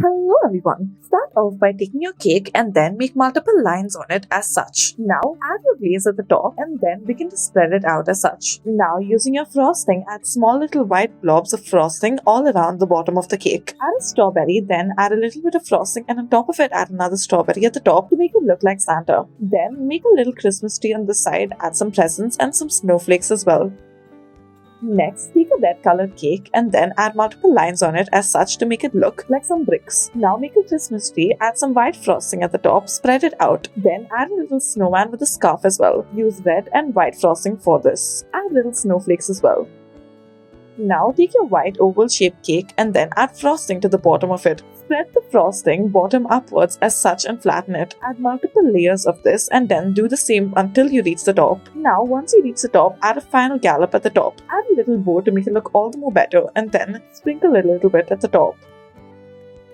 Hello everyone. Start off by taking your cake and then make multiple lines on it as such. Now add your glaze at the top and then begin to spread it out as such. Now using your frosting, add small little white blobs of frosting all around the bottom of the cake. Add a strawberry, then add a little bit of frosting and on top of it add another strawberry at the top to make it look like Santa. Then make a little Christmas tree on the side, add some presents and some snowflakes as well. Next, take a red colored cake and then add multiple lines on it as such to make it look like some bricks. Now make a Christmas tree, add some white frosting at the top, spread it out. Then add a little snowman with a scarf as well. Use red and white frosting for this. Add little snowflakes as well. Now take your white oval shaped cake and then add frosting to the bottom of it. Spread the frosting bottom upwards as such and flatten it. Add multiple layers of this and then do the same until you reach the top. Now once you reach the top, add a final gallop at the top. Add a little bow to make it look all the more better and then sprinkle it a little bit at the top.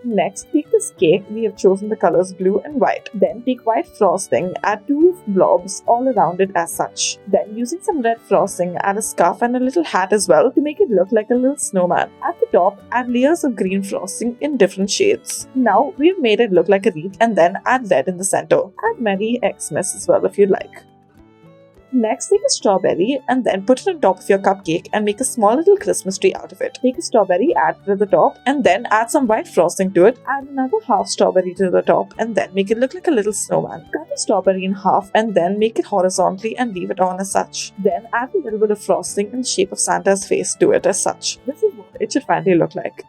Next, take this cake, we have chosen the colors blue and white. Then take white frosting, add two blobs all around it as such. Then using some red frosting, add a scarf and a little hat as well to make it look like a little snowman. At the top, add layers of green frosting in different shades. Now, we've made it look like a wreath and then add red in the center. Add Merry Xmas as well if you like. Next, take a strawberry and then put it on top of your cupcake and make a small little Christmas tree out of it. Take a strawberry, add it at the top and then add some white frosting to it. Add another half strawberry to the top and then make it look like a little snowman. Cut the strawberry in half and then make it horizontally and leave it on as such. Then add a little bit of frosting in the shape of Santa's face to it as such. This is what it should finally look like.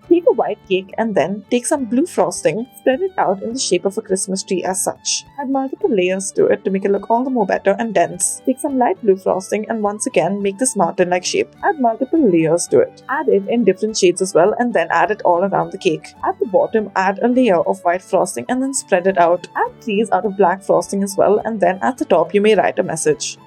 Take a white cake and then take some blue frosting, spread it out in the shape of a Christmas tree as such. Add multiple layers to it to make it look all the more better and dense. Take some light blue frosting and once again make this mountain-like shape. Add multiple layers to it. Add it in different shades as well and then add it all around the cake. At the bottom, add a layer of white frosting and then spread it out. Add trees out of black frosting as well and then at the top you may write a message.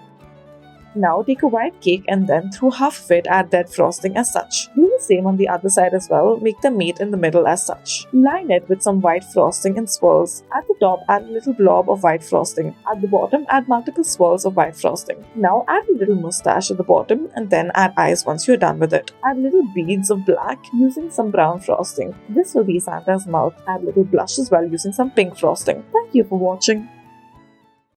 Now take a white cake and then through half of it add red frosting as such. Do the same on the other side as well, make them meet in the middle as such. Line it with some white frosting in swirls. At the top add a little blob of white frosting. At the bottom add multiple swirls of white frosting. Now add a little mustache at the bottom and then add eyes once you're done with it. Add little beads of black using some brown frosting. This will be Santa's mouth. Add little blush as well using some pink frosting. Thank you for watching.